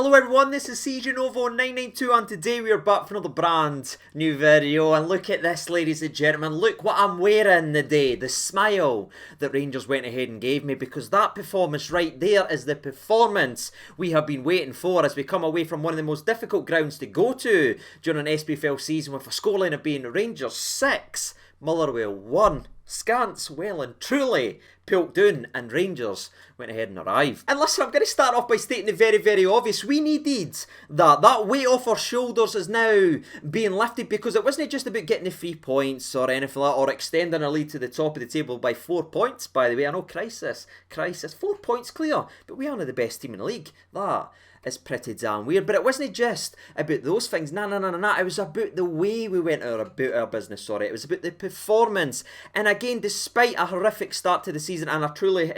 Hello everyone, this is CJNovo992 and today we are back for another brand new video. And look at this, ladies and gentlemen, look what I'm wearing today. The smile that Rangers went ahead and gave me, because that performance right there is the performance we have been waiting for as we come away from one of the most difficult grounds to go to during an SPFL season, with a scoreline of being Rangers 6, Motherwell 1. Scants well and truly pulled down, and Rangers went ahead and arrived. And listen, I'm going to start off by stating the very, very obvious. We needed that. That weight off our shoulders is now being lifted, because it wasn't just about getting the 3 points or anything like that, or extending our lead to the top of the table by 4 points, by the way. I know, crisis, 4 points clear, but we aren't the best team in the league. That is pretty damn weird. But it wasn't just about those things. No. It was about the way we went about our business, It was about the performance. And again, despite a horrific start to the season and a truly,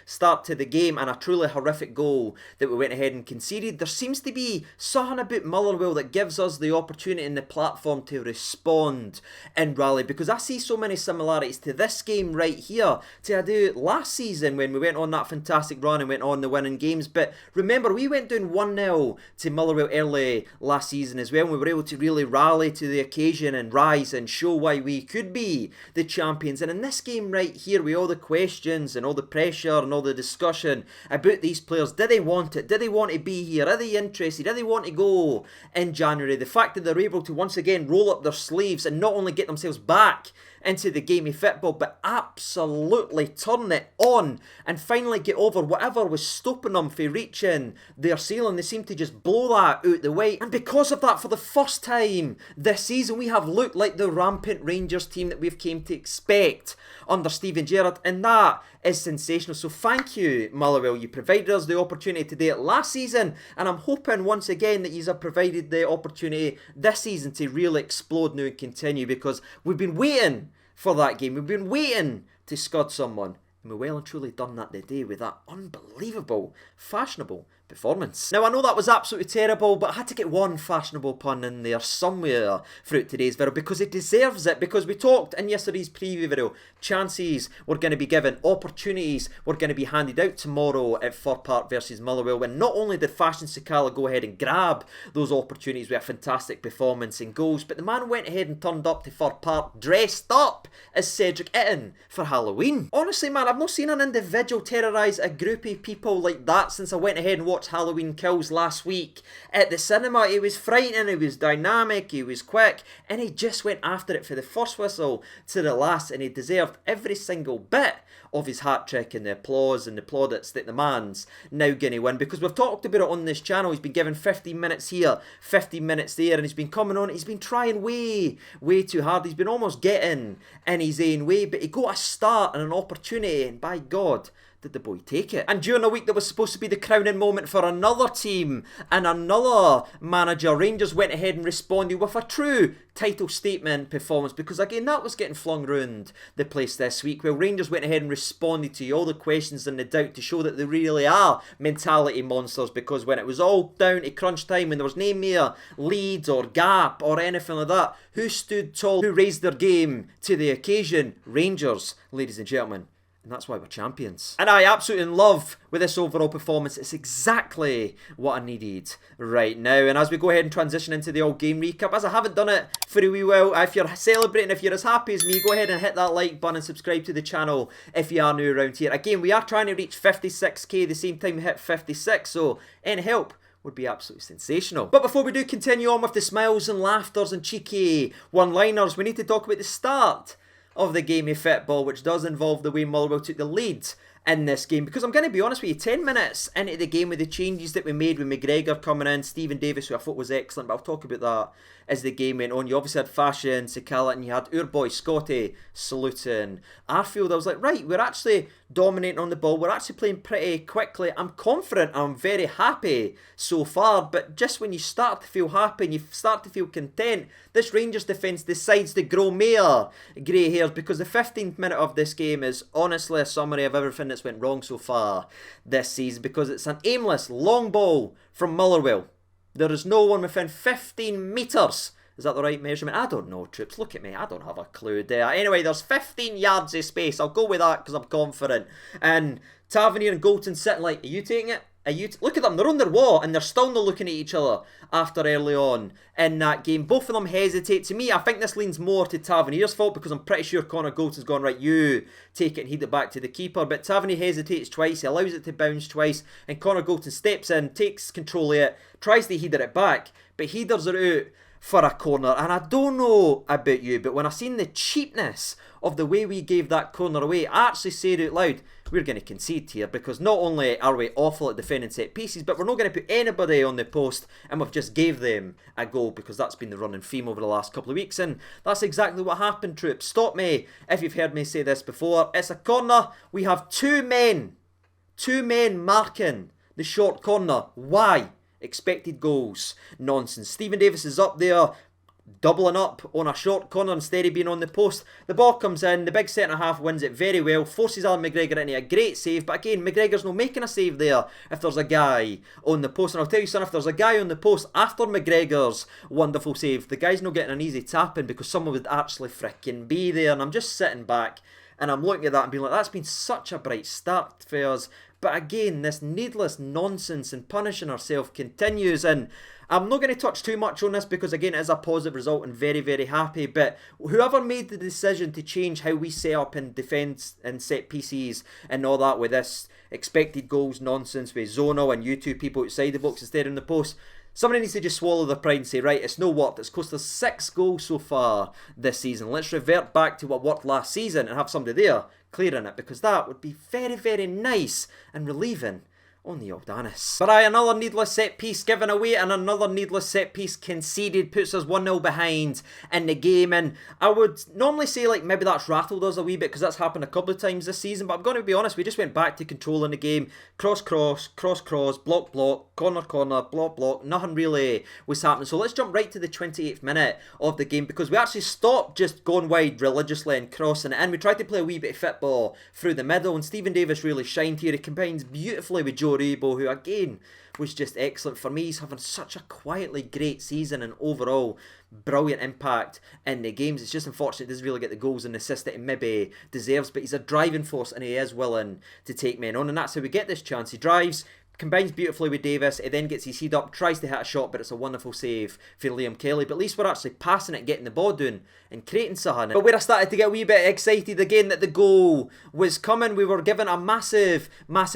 start to the game and a truly horrific goal that we went ahead and conceded, there seems to be something about Motherwell that gives us the opportunity and the platform to respond and rally. Because I see so many similarities to this game right here to I do last season when we went on that fantastic run and went on the winning games. But remember, we went down 1-0 to Motherwell early last season as well, and we were able to really rally to the occasion and rise and show why we could be the champions. And in this game right here, with all the questions and all the pressure and all the discussion about these players, did they want it? Did they want to be here? Are they interested? Do they want to go in January? The fact that they're able to once again roll up their sleeves and not only get themselves back into the game of football, but absolutely turn it on and finally get over whatever was stopping them from reaching their ceiling. They seem to just blow that out the way. And because of that, for the first time this season, we have looked like the rampant Rangers team that we've came to expect under Steven Gerrard, and that is sensational. So thank you, Motherwell. You provided us the opportunity to do it last season, and I'm hoping once again that you have provided the opportunity this season to really explode now and continue, because we've been waiting for that game. We've been waiting to scud someone, and we well and truly done that today with that unbelievable, fashionable performance. Now, I know that was absolutely terrible, but I had to get one fashionable pun in there somewhere throughout today's video, because it deserves it. Because we talked in yesterday's preview video, chances were going to be given, opportunities were going to be handed out tomorrow at firpack versus Motherwell, when not only did Fashion Sakala go ahead and grab those opportunities with a fantastic performance and goals, but the man went ahead and turned up to firpack dressed up as Cedric Itten for Halloween. Honestly, man, I've not seen an individual terrorise a group of people like that since I went ahead and watched Halloween Kills last week at the cinema. He was frightening, he was dynamic, he was quick, and he just went after it for the first whistle to the last, and he deserved every single bit of his hat-trick and the applause and the plaudits that the man's now going to win. Because we've talked about it on this channel, he's been given 15 minutes here, 15 minutes there, and he's been coming on, he's been trying way too hard, he's been almost getting in his own way, but he got a start and an opportunity, and by God, did the boy take it. And during a week that was supposed to be the crowning moment for another team and another manager, Rangers went ahead and responded with a true title statement performance, because again, that was getting flung around the place this week. Well, Rangers went ahead and responded to all the questions and the doubt to show that they really are mentality monsters, because when it was all down to crunch time, when there was no mere lead or gap or anything like that, who stood tall, who raised their game to the occasion? Rangers, ladies and gentlemen. And that's why we're champions. And I absolutely in love with this overall performance. It's exactly what I needed right now. And as we go ahead and transition into the all-game recap, as I haven't done it for a wee while, if you're celebrating, if you're as happy as me, go ahead and hit that like button and subscribe to the channel if you are new around here. Again, we are trying to reach 56k the same time we hit 56, so any help would be absolutely sensational. But before we do continue on with the smiles and laughters and cheeky one-liners, we need to talk about the start of the game of football, which does involve the way Motherwell took the lead in this game. Because I'm going to be honest with you, 10 minutes into the game, with the changes that we made with McGregor coming in, Stephen Davis, who I thought was excellent, but I'll talk about that as the game went on. You obviously had Fashion, Sakala, and you had our boy Scotty saluting Arfield. I was like, right, we're actually dominating on the ball, we're actually playing pretty quickly. I'm confident, I'm very happy so far, but just when you start to feel happy and you start to feel content, this Rangers defence decides to grow more grey hairs, because the 15th minute of this game is honestly a summary of everything that's went wrong so far this season, because it's an aimless long ball from Motherwell. There is no one within 15 metres. Is that the right measurement? I don't know, troops. Look at me. I don't have a clue there. Anyway, there's 15 yards of space. I'll go with that because I'm confident. And Tavernier and Golton sitting like, are you taking it? Look at them, they're on their wall and they're still not looking at each other after early on in that game. Both of them hesitate. To me, I think this leans more to Tavernier's fault because I'm pretty sure Connor Goldson's gone, right, you take it and head it back to the keeper. But Tavernier hesitates twice, he allows it to bounce twice, and Connor Goldson steps in, takes control of it, tries to header it back, but headers it out for a corner. And I don't know about you, but when I seen the cheapness of the way we gave that corner away, I actually said out loud, we're going to concede here, because not only are we awful at defending set pieces, but we're not going to put anybody on the post, and we've just gave them a goal, because that's been the running theme over the last couple of weeks. And that's exactly what happened, troops. Stop me if you've heard me say this before. It's a corner. We have two men marking the short corner. Why? Expected goals. Nonsense. Stephen Davis is up there doubling up on a short corner instead of being on the post. The ball comes in, the big centre half wins it very well, forces Alan McGregor into a great save, but again, McGregor's not making a save there if there's a guy on the post. And I'll tell you, son, if there's a guy on the post after McGregor's wonderful save, the guy's not getting an easy tap in, because someone would actually fricking be there. And I'm just sitting back and I'm looking at that and being like, that's been such a bright start for us. But again, this needless nonsense and punishing ourselves continues. And I'm not going to touch too much on this because, again, it is a positive result and very, very happy. But whoever made the decision to change how we set up in defence and set pieces and all that with this expected goals nonsense with Zonal and you two people outside the box instead of in the post, somebody needs to just swallow their pride and say, right, it's no worked. It's cost us 6 goals so far this season. Let's revert back to what worked last season and have somebody there clearing it, because that would be very, very nice and relieving on the old Anis. But aye, another needless set piece given away and another needless set piece conceded puts us 1-0 behind in the game. And I would normally say like maybe that's rattled us a wee bit because that's happened a couple of times this season, but I'm going to be honest, we just went back to controlling the game. Cross, block, corner, block, nothing really was happening. So let's jump right to the 28th minute of the game, because we actually stopped just going wide religiously and crossing it in. We tried to play a wee bit of football through the middle, and Stephen Davis really shined here. He combines beautifully with Joe Rebo, who again was just excellent. For me, he's having such a quietly great season and overall brilliant impact in the games. It's just unfortunate he doesn't really get the goals and assists that he maybe deserves, but he's a driving force and he is willing to take men on, and that's how we get this chance. He drives, combines beautifully with Davis, he then gets his head up, tries to hit a shot, but it's a wonderful save for Liam Kelly. But at least we're actually passing it, getting the ball down and creating something. But where I started to get a wee bit excited again that the goal was coming, we were given a massive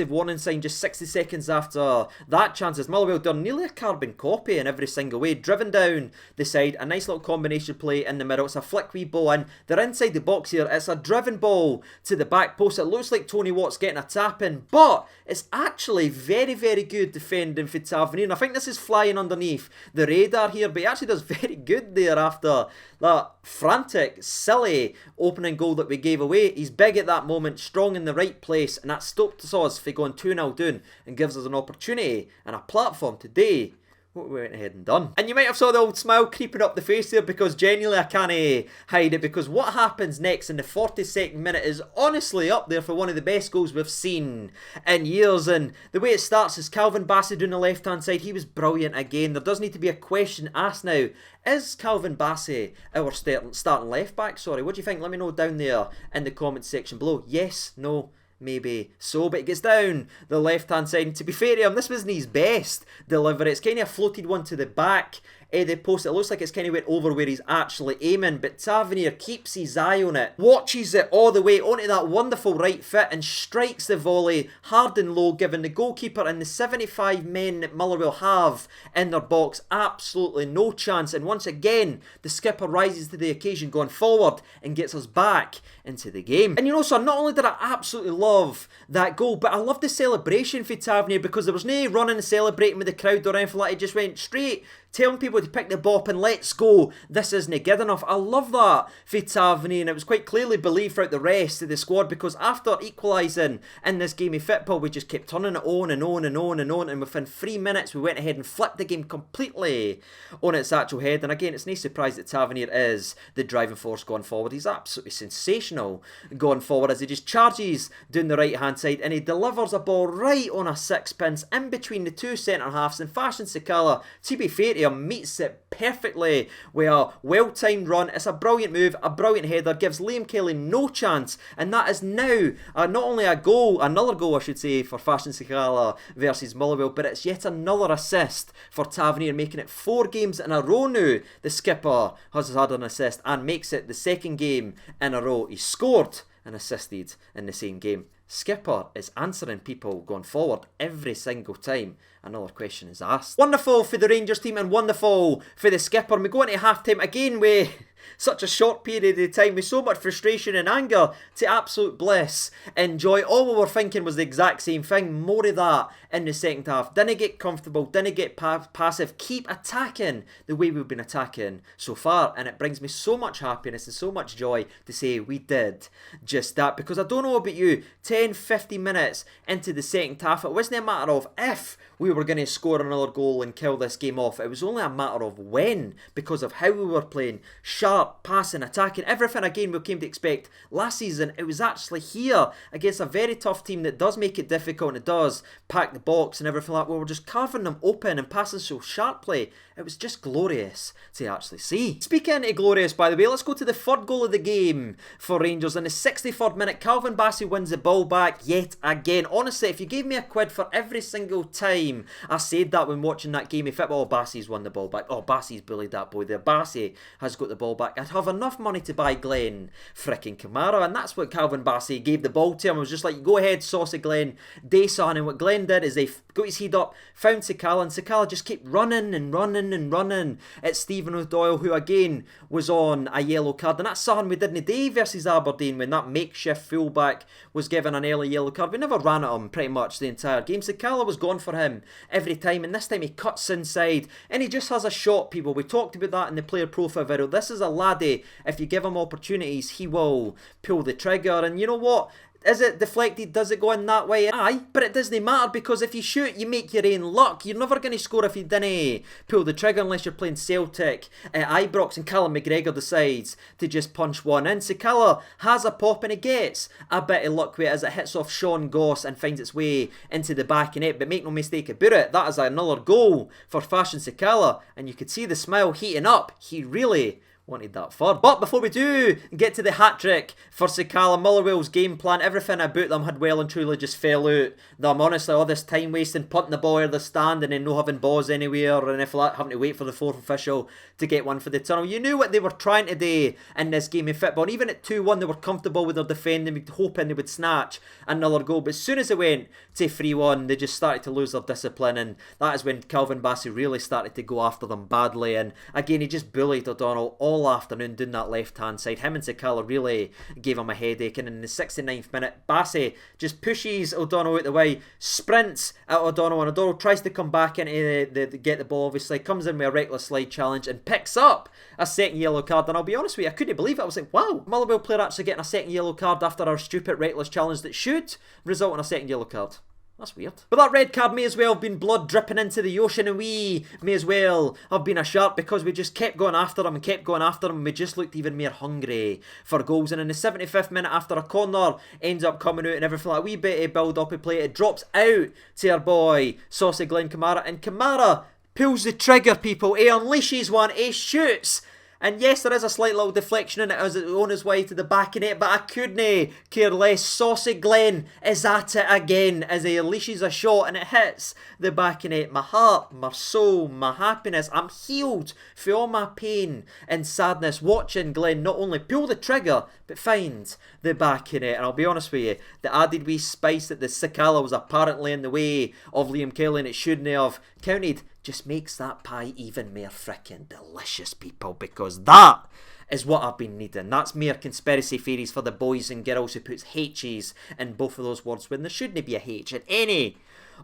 warning sign just 60 seconds after that chance, as Motherwell done nearly a carbon copy in every single way, driven down the side, a nice little combination play in the middle, it's a flick wee ball in, they're inside the box here, it's a driven ball to the back post, it looks like Tony Watt's getting a tap in, but it's actually very, very good defending for Tavernier, and I think this is flying underneath the radar here, but he actually does very good there after that frantic, silly opening goal that we gave away. He's big at that moment, strong in the right place, and that stops us for going 2-0 down and gives us an opportunity and a platform today. What we went ahead and done. And you might have saw the old smile creeping up the face there, because genuinely I can't hide it, because what happens next in the 42nd minute is honestly up there for one of the best goals we've seen in years. And the way it starts is Calvin Bassey down the left hand side. He was brilliant again. There does need to be a question asked now. Is Calvin Bassey our starting left back? Sorry, what do you think? Let me know down there in the comments section below. Yes, no, maybe so, but it gets down the left hand side, and to be fair to him, this wasn't his best delivery. It's kind of a floated one to the back of the post. It looks like it's kind of went over where he's actually aiming, but Tavernier keeps his eye on it, watches it all the way onto that wonderful right foot and strikes the volley hard and low, giving the goalkeeper and the 75 men that Motherwell have in their box absolutely no chance. And once again, the skipper rises to the occasion, going forward and gets us back into the game. And you know, so not only did I absolutely love that goal, but I love the celebration for Tavernier, because there was no running and celebrating with the crowd or anything like that. He just went straight telling people to pick the ball up and let's go, this isn't good enough. I love that for Tavernier, and it was quite clearly believed throughout the rest of the squad, because after equalising in this game of football, we just kept turning it on and on and on and on, and within 3 minutes we went ahead and flipped the game completely on its actual head. And again, it's no surprise that Tavernier is the driving force going forward. He's absolutely sensational going forward as he just charges down the right hand side and he delivers a ball right on a sixpence in between the two centre halves and fashions Sakala, to be fair to into him, meets it perfectly with a well-timed run. It's a brilliant move, a brilliant header, gives Liam Kelly no chance, and that is now not only another goal I should say, for Fashion Sakala versus Motherwell, but it's yet another assist for Tavernier, making it 4 games in a row now. The skipper has had an assist and makes it the second game in a row. He scored and assisted in the same game. Skipper is answering people going forward every single time another question is asked. Wonderful for the Rangers team and wonderful for the skipper. We go into half time again with such a short period of time with so much frustration and anger to absolute bliss and joy. All we were thinking was the exact same thing. More of that in the second half. Didn't get comfortable, didn't get passive. Keep attacking the way we've been attacking so far, and it brings me so much happiness and so much joy to say we did just that, because I don't know about you, 10-15 minutes into the second half, it wasn't a matter of if we were going to score another goal and kill this game off. It was only a matter of when, because of how we were playing. Sharp, passing, attacking, everything again we came to expect last season. It was actually here against a very tough team that does make it difficult and it does pack the box and everything like that. We were just carving them open and passing so sharply. It was just glorious to actually see. Speaking of glorious, by the way, let's go to the third goal of the game for Rangers. In the 63rd minute, Calvin Bassey wins the ball back yet again. Honestly, if you gave me a quid for every single time I said that when watching that game of football, Bassey's won the ball back. Oh, Bassey's bullied that boy there. Bassey has got the ball back. I'd have enough money to buy Glenn frickin' Kamara, and that's what Calvin Bassey gave the ball to him. It was just like, go ahead, saucy Glenn, day son. And what Glenn did is they got his head up, found Sakala, and Sakala just kept running and running and running at Stephen O'Doyle, who again was on a yellow card. And that's something we did in the day versus Aberdeen when that makeshift fullback was given an early yellow card. We never ran at him pretty much the entire game. Sakala was gone for him every time, and this time he cuts inside and he just has a shot, people. We talked about that in the player profile video. This is a laddie, if you give him opportunities he will pull the trigger. And you know what? Is it deflected? Does it go in that way? Aye, but it doesn't matter, because if you shoot, you make your own luck. You're never going to score if you didn't pull the trigger unless you're playing Celtic at Ibrox and Callum McGregor decides to just punch one in. Sakala has a pop and he gets a bit of luck with it as it hits off Sean Goss and finds its way into the back of net. But make no mistake about it, that is another goal for Fashion Sakala, and you could see the smile heating up. He really wanted that third. But before we do get to the hat-trick for Sakala, Motherwell's game plan, everything about them had well and truly just fell out. Them, honestly, all this time wasting, punting the ball out of the stand and then no having balls anywhere, and if that, having to wait for the fourth official to get one for the tunnel. You knew what they were trying to do in this game of football, and even at 2-1 they were comfortable with their defending, hoping they would snatch another goal. But as soon as they went to 3-1, they just started to lose their discipline, and that is when Calvin Bassey really started to go after them badly. And again, he just bullied O'Donnell all afternoon doing that left hand side. Him and Sakala really gave him a headache, and in the 69th minute Bassey just pushes O'Donnell out the way, sprints at O'Donnell, and O'Donnell tries to come back into the get the ball, obviously comes in with a reckless slide challenge and picks up a second yellow card. And I'll be honest with you, I couldn't believe it. I was like, wow, Motherwell player actually getting a second yellow card after our stupid reckless challenge that should result in a second yellow card. That's weird. But that red card may as well have been blood dripping into the ocean, and we may as well have been a shark, because we just kept going after them and kept going after them. We just looked even more hungry for goals. And in the 75th minute, after a corner ends up coming out and everything, like a wee bit of build up and play, it drops out to our boy Saucy Glenn Kamara, and Kamara pulls the trigger, people. He unleashes one, he shoots. And yes, there is a slight little deflection in it as it's on his way to the back of it, but I couldn't care less. Saucy Glenn is at it again as he unleashes a shot and it hits the back of net. My heart, my soul, my happiness. I'm healed for all my pain and sadness watching Glenn not only pull the trigger, but find the back of net. And I'll be honest with you, the added wee spice that the Sakala was apparently in the way of Liam Kelly and it shouldn't have counted just makes that pie even more frickin' delicious, people, because that is what I've been needing. That's mere conspiracy theories for the boys and girls who puts H's in both of those words when there shouldn't be a H in any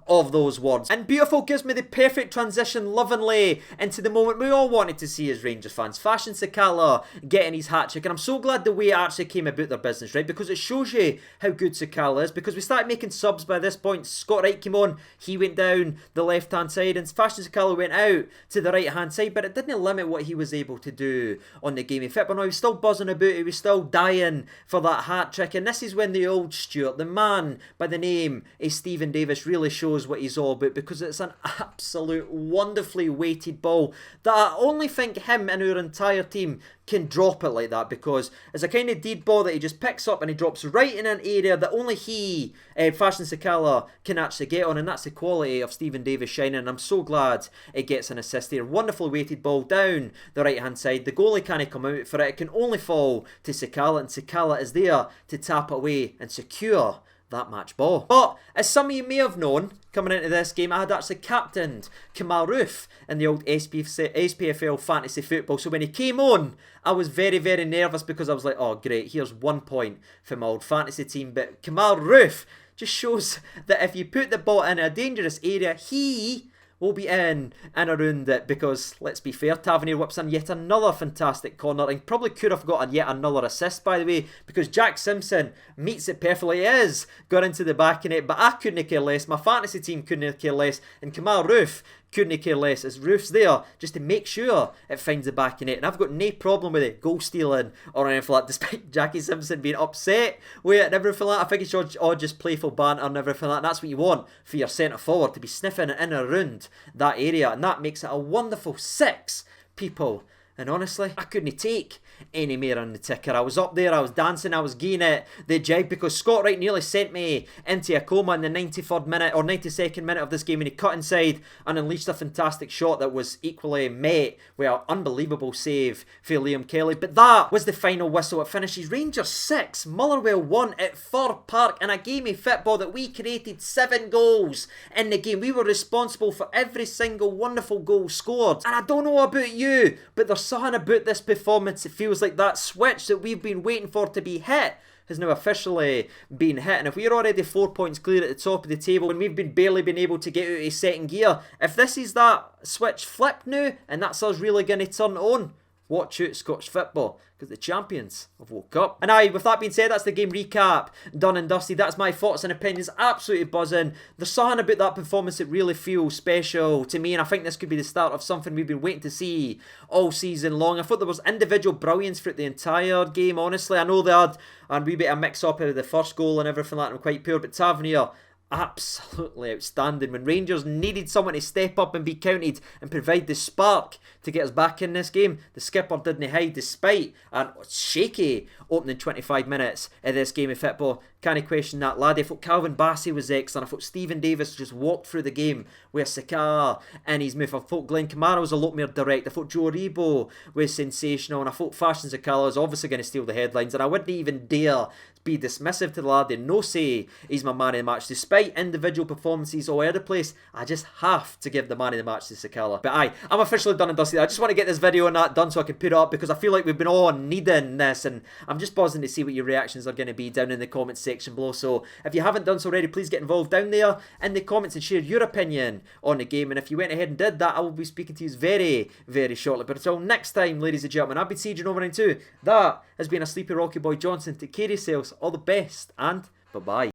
of those words. And beautiful gives me the perfect transition lovingly into the moment we all wanted to see as Rangers fans. Fashion Sakala getting his hat-trick, and I'm so glad the way it actually came about their business, right? Because it shows you how good Sakala is, because we started making subs by this point. Scott Wright came on, he went down the left-hand side, and Fashion Sakala went out to the right-hand side, but it didn't limit what he was able to do on the game of football. Now, he was still buzzing about, he was still dying for that hat-trick, and this is when the old Stuart, the man by the name of Stephen Davis, really shows what he's all about, because it's an absolute wonderfully weighted ball that I only think him and our entire team can drop it like that, because it's a kind of deed ball that he just picks up and he drops right in an area that only he, Fashion Sakala, can actually get on, and that's the quality of Stephen Davis shining, and I'm so glad it gets an assist here. Wonderful weighted ball down the right hand side. The goalie can't come out for it. It can only fall to Sakala, and Sakala is there to tap away and secure that match ball. But as some of you may have known, coming into this game, I had actually captained kamara roofe in the old SPFL fantasy football. So when he came on, I was very, very nervous, because I was like, oh great, here's 1 point for my old fantasy team. But kamara roofe just shows that if you put the ball in a dangerous area, he will be in and around it, because let's be fair, Tavernier whips in yet another fantastic corner, and probably could have gotten yet another assist, by the way, because Jack Simpson meets it perfectly. He is got into the back of it, but I couldn't care less. My fantasy team couldn't care less, and kamara roofe couldn't care less. His roof's there just to make sure it finds the back of net, and I've got no problem with it goal stealing or anything like that, despite Jackie Simpson being upset with it and everything like that. I think it's all just playful banter and everything like that, and that's what you want for your centre forward, to be sniffing it in and around that area, and that makes it a wonderful 6 people. And honestly, I couldn't take any more on the ticker. I was up there, I was dancing, I was giving it the jig, because Scott Wright nearly sent me into a coma in the 93rd minute or 92nd minute of this game, and he cut inside and unleashed a fantastic shot that was equally met with an unbelievable save for Liam Kelly. But that was the final whistle. It finishes Rangers 6, Motherwell 1 at Firpack, in a game of football that we created 7 goals in the game. We were responsible for every single wonderful goal scored. And I don't know about you, but there's something about this performance. It feels like that switch that we've been waiting for to be hit has now officially been hit. And if we're already 4 points clear at the top of the table, and we've barely been able to get out of second gear, if this is that switch flipped now, and that's us really going to turn it on, watch out Scottish football, because the champions have woke up. And with that being said, that's the game recap done and dusted. That's my thoughts and opinions. Absolutely buzzing. There's something about that performance that really feels special to me, and I think this could be the start of something we've been waiting to see all season long. I thought there was individual brilliance throughout the entire game, honestly. I know they had a wee bit of mix-up of the first goal and everything like that, and quite poor, but Tavernier, absolutely outstanding. When Rangers needed someone to step up and be counted and provide the spark to get us back in this game, the skipper didn't hide, despite a shaky opening 25 minutes of this game of football. Can't question that, lad. I thought Calvin Bassey was excellent. I thought Stephen Davis just walked through the game with Sakala in his move. I thought Glenn Kamara was a lot more direct. I thought Joe Rebo was sensational, and I thought Fashion Sakala was obviously going to steal the headlines, and I wouldn't even dare be dismissive to the lad and no say he's my man of the match. Despite individual performances all over the place, I just have to give the man of the match to Sakala. But I'm officially done and dusted. I just want to get this video and that done so I can put it up, because I feel like we've been all needing this, and I'm just buzzing to see what your reactions are going to be down in the comments section below. So if you haven't done so already, please get involved down there in the comments and share your opinion on the game. And if you went ahead and did that, I will be speaking to you very, very shortly. But until next time, ladies and gentlemen, I've been Siege over into. That has been a Sleepy Rocky Boy Johnson. Take care of yourselves, all the best, and bye-bye.